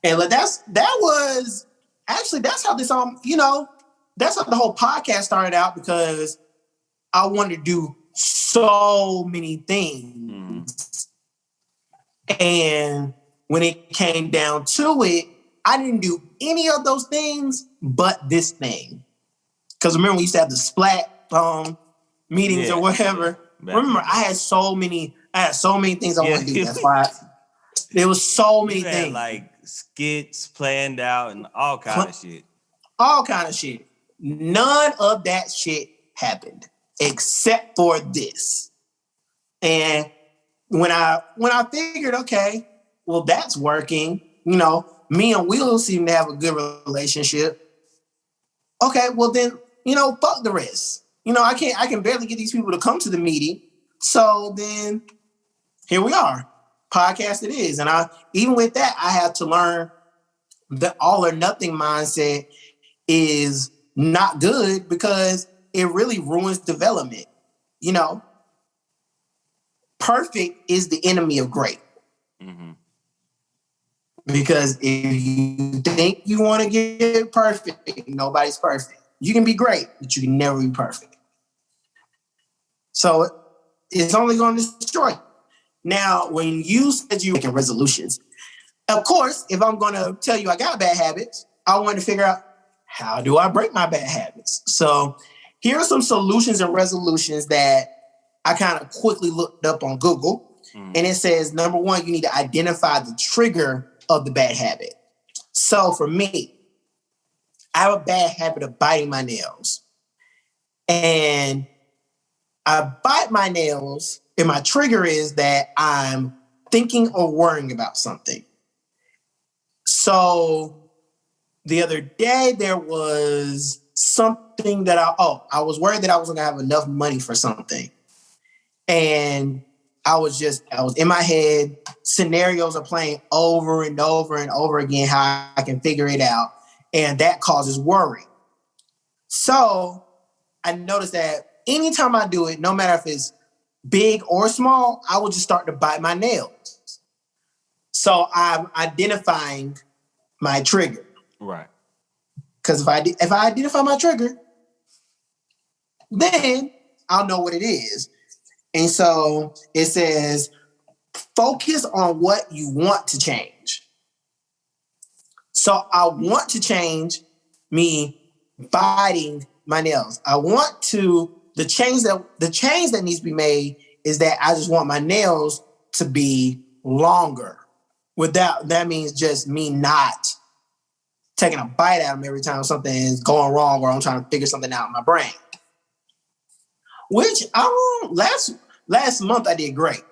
And like that's how this that's how the whole podcast started out, because I wanted to do so many things. And when it came down to it, I didn't do any of those things but this thing. Because remember, we used to have the splat meetings or whatever. Yeah. Remember, I had so many things I wanted to do. That's why there was so many things. Like skits planned out and all kind of shit. All kind of shit. None of that shit happened except for this. And when I figured, okay, well, that's working. Me and Will seem to have a good relationship. Okay, well then, fuck the rest. I can barely get these people to come to the meeting. So then here we are. Podcast it is. And even with that, I have to learn the all or nothing mindset is not good, because it really ruins development. Perfect is the enemy of great. Mm-hmm. Because if you think you want to get perfect, nobody's perfect. You can be great, but you can never be perfect. So it's only going to destroy you. Now, when you said you were making resolutions, of course, if I'm going to tell you I got bad habits, I want to figure out, how do I break my bad habits? So here are some solutions and resolutions that I kind of quickly looked up on Google. And it says, number one, you need to identify the trigger of the bad habit. So for me, I have a bad habit of biting my nails. And I bite my nails, and my trigger is that I'm thinking or worrying about something. So the other day there was something that I was worried that I wasn't gonna have enough money for something. And I was in my head, scenarios are playing over and over and over again, how I can figure it out. And that causes worry. So I noticed that anytime I do it, no matter if it's big or small, I will just start to bite my nails. So I'm identifying my trigger. Right. Because if I identify my trigger, then I'll know what it is. And so it says, focus on what you want to change. So I want to change me biting my nails. I want to, the change that needs to be made is that I just want my nails to be longer. That means just me not taking a bite at them every time something is going wrong or I'm trying to figure something out in my brain. Which last month I did great.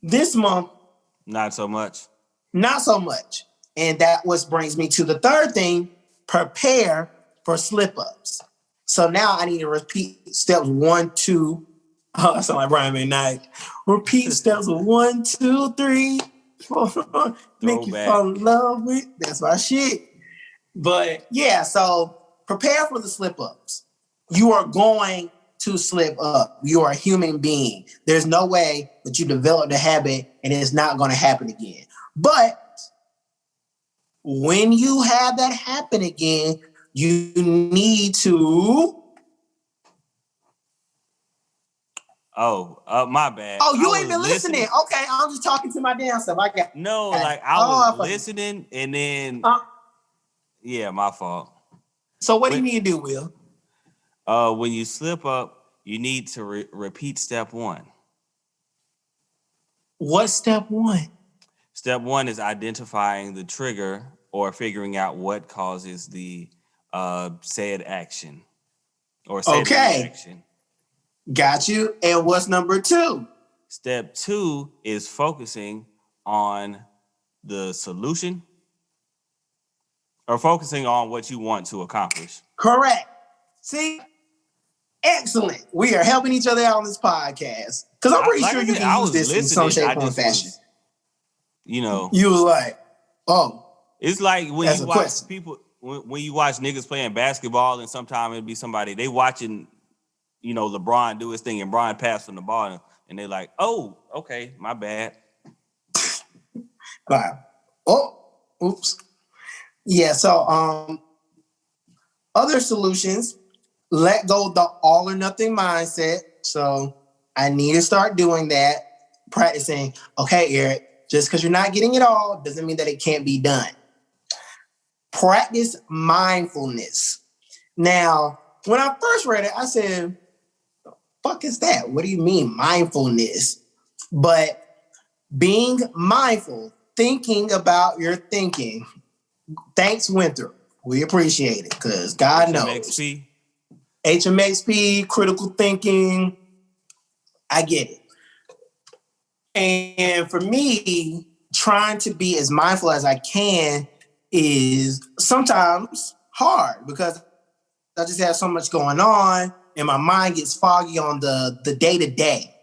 This month, not so much. Not so much. And that brings me to the third thing, prepare for slip-ups. So now I need to repeat steps 1, 2. Oh, I sound like Brian McKnight. Repeat steps 1, 2, 3, 4. Make you fall in love with. That's my shit. But yeah, so prepare for the slip-ups. You are going to slip up. You are a human being. There's no way that you develop the habit and it's not going to happen again. But when you have that happen again, you need to... my bad. Oh, you ain't been listening. Okay, I'm just talking to my damn self. I was listening and then... yeah, my fault. So what do you need to do, Will? When you slip up, you need to repeat step 1. What's step 1? Step 1 is identifying the trigger or figuring out what causes the said action or said reaction. Got you. And what's number 2? Step 2 is focusing on the solution or focusing on what you want to accomplish. Correct. See? Excellent. We are helping each other out on this podcast. Because I'm pretty sure you can use this in some shape or fashion. You was like, oh. It's like when you watch people, when you watch niggas playing basketball and sometimes it'll be somebody, they watching, LeBron do his thing and Brian pass from the ball and they're like, oh, okay, my bad. Wow. Oh, Oops. Yeah, so other solutions, let go of the all or nothing mindset. So I need to start doing that, practicing, okay, Eric, just because you're not getting it all doesn't mean that it can't be done. Practice mindfulness. Now, when I first read it, I said, the fuck is that? What do you mean mindfulness? But being mindful, thinking about your thinking. Thanks, Winthrop. We appreciate it because God knows. HMXP, critical thinking. I get it. And for me, trying to be as mindful as I can is sometimes hard because I just have so much going on and my mind gets foggy on the day-to-day.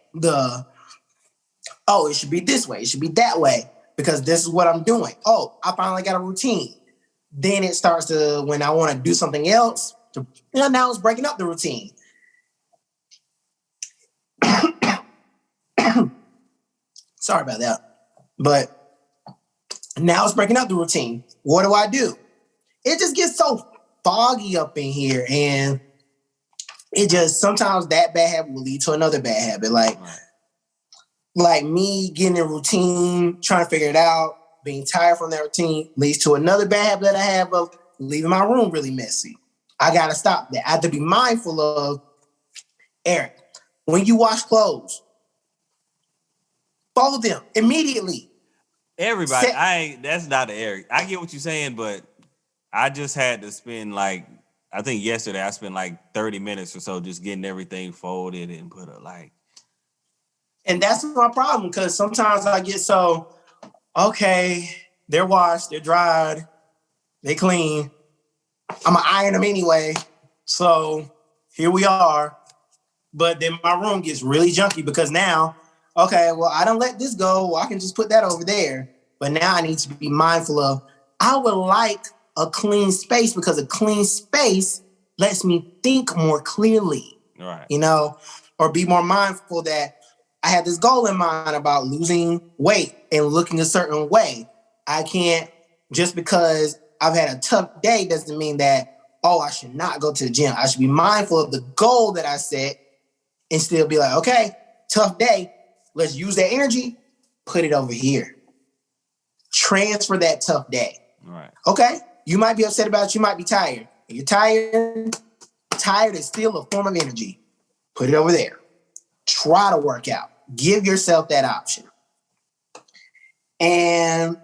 It should be this way. It should be that way because this is what I'm doing. Oh, I finally got a routine. Then it starts to, when I want to do something else, now it's breaking up the routine. Sorry about that. But now it's breaking up the routine. What do? It just gets so foggy up in here. And it just, sometimes that bad habit will lead to another bad habit. Like me getting in routine, trying to figure it out, being tired from that routine leads to another bad habit that I have of leaving my room really messy. I got to stop that. I have to be mindful of, Eric, when you wash clothes, fold them immediately. Everybody, that's not an Eric. I get what you're saying, but I just had to spend I think yesterday I spent 30 minutes or so just getting everything folded and put a And that's my problem because sometimes I get so, okay, they're washed, they're dried, they clean. I'm going to iron them anyway. So here we are. But then my room gets really junky because now, okay, well, I don't let this go. Well, I can just put that over there. But now I need to be mindful of, I would like a clean space because a clean space lets me think more clearly, right? Or be more mindful that I had this goal in mind about losing weight and looking a certain way. I can't, just because I've had a tough day doesn't mean that, I should not go to the gym. I should be mindful of the goal that I set and still be like, okay, tough day. Let's use that energy, put it over here. Transfer that tough day. Right. Okay? You might be upset about it. You might be tired. If you're tired, tired is still a form of energy. Put it over there. Try to work out. Give yourself that option. And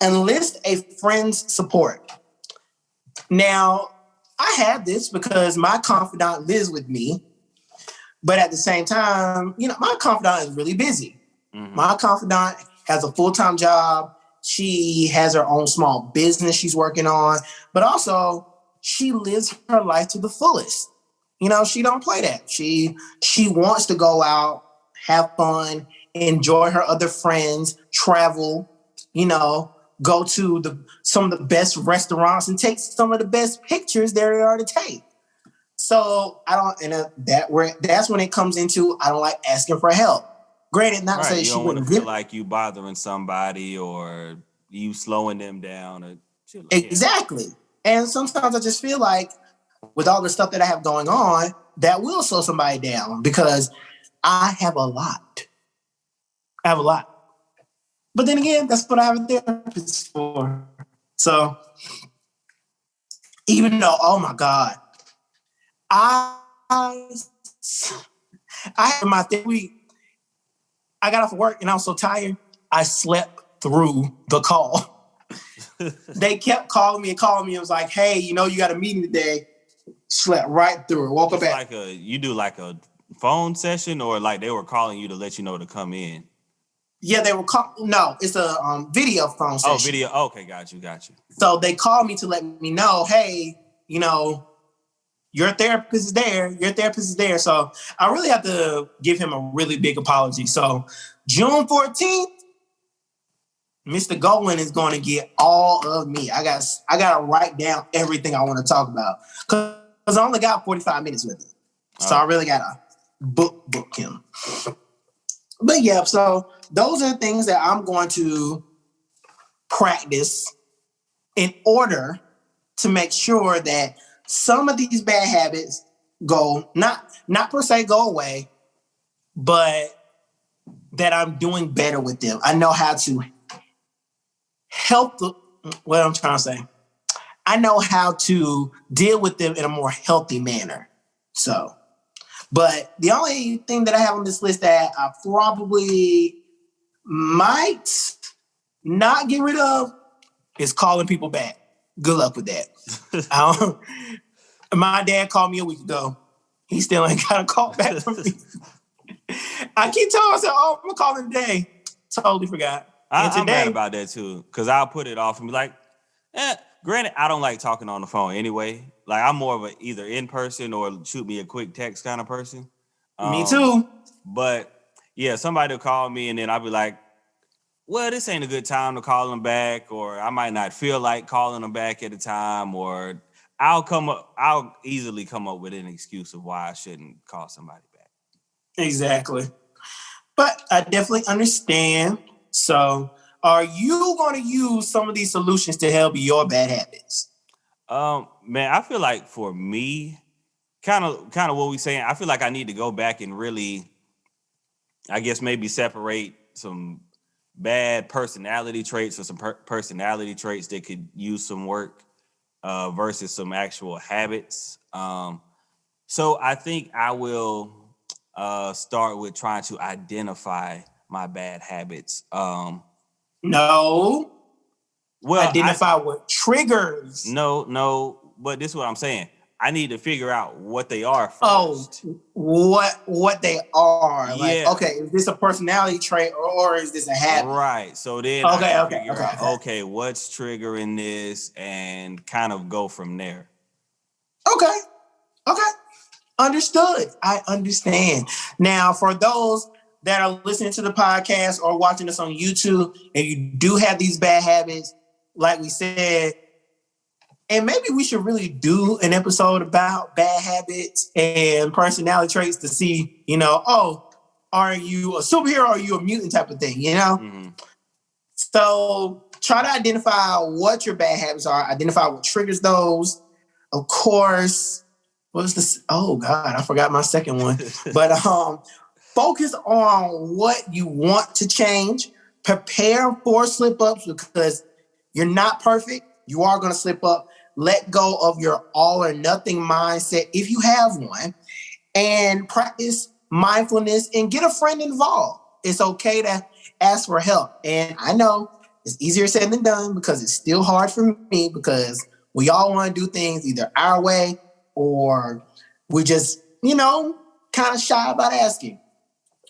enlist a friend's support. Now, I have this because my confidant lives with me. But at the same time, my confidant is really busy. Mm-hmm. My confidant has a full-time job. She has her own small business she's working on. But also, she lives her life to the fullest. She don't play that. She wants to go out, have fun, enjoy her other friends, travel, go to some of the best restaurants and take some of the best pictures there are to take. So that's when it comes into, I don't like asking for help. Granted, not to say you she don't wouldn't want to feel like you bothering somebody or you slowing them down or shit like exactly. And sometimes I just feel like with all the stuff that I have going on, that will slow somebody down because I have a lot. But then again, that's what I have a therapist for. So even though, oh my God, I had my week. I got off of work and I was so tired. I slept through the call. They kept calling me. It was like, hey, you got a meeting today. Slept right through it. Woke up back. You do a phone session or they were calling you to let you know to come in? Yeah, they were no, it's a video phone session. Oh, video. Okay, got you. So they called me to let me know, hey, your therapist is there. So I really have to give him a really big apology. So June 14th, Mr. Golan is going to get all of me. I got to write down everything I want to talk about because I only got 45 minutes with him. So I really got to book him. But yeah, so those are the things that I'm going to practice in order to make sure that some of these bad habits go, not per se go away, but that I'm doing better with them. I know how to help what I'm trying to say. I know how to deal with them in a more healthy manner. So, but the only thing that I have on this list that I probably might not get rid of is calling people back. Good luck with that. My dad called me a week ago. He still ain't got a call back from me. I keep telling myself, I'm going to call him today. Totally forgot. I'm mad about that too, because I'll put it off and be like, granted, I don't like talking on the phone anyway. Like, I'm more of a either in person or shoot me a quick text kind of person. Me too. But yeah, somebody will call me and then I'll be like, well, this ain't a good time to call them back, or I might not feel like calling them back at the time, or I'll easily come up with an excuse of why I shouldn't call somebody back. Exactly. But I definitely understand. So are you going to use some of these solutions to help your bad habits? Man, I feel like for me, kind of what we're saying, I feel like I need to go back and really, I guess maybe separate some bad personality traits or some personality traits that could use some work versus some actual habits. So I think I will start with trying to identify my bad habits. No. Well, identify what triggers. No, but this is what I'm saying. I need to figure out what they are first. Oh, what they are. Yeah. Like, okay, is this a personality trait or is this a habit? Right. So then I can figure out, okay, what's triggering this and kind of go from there. Okay. Understood. I understand. Now, for those that are listening to the podcast or watching us on YouTube, and you do have these bad habits, like we said, and maybe we should really do an episode about bad habits and personality traits to see, are you a superhero or are you a mutant type of thing, Mm-hmm. So try to identify what your bad habits are, identify what triggers those. Of course, what's this? Oh God, I forgot my second one. But focus on what you want to change. Prepare for slip-ups because you're not perfect. You are going to slip up. Let go of your all or nothing mindset if you have one, and practice mindfulness and get a friend involved. It's okay to ask for help. And I know it's easier said than done because it's still hard for me because we all want to do things either our way or we just, kind of shy about asking.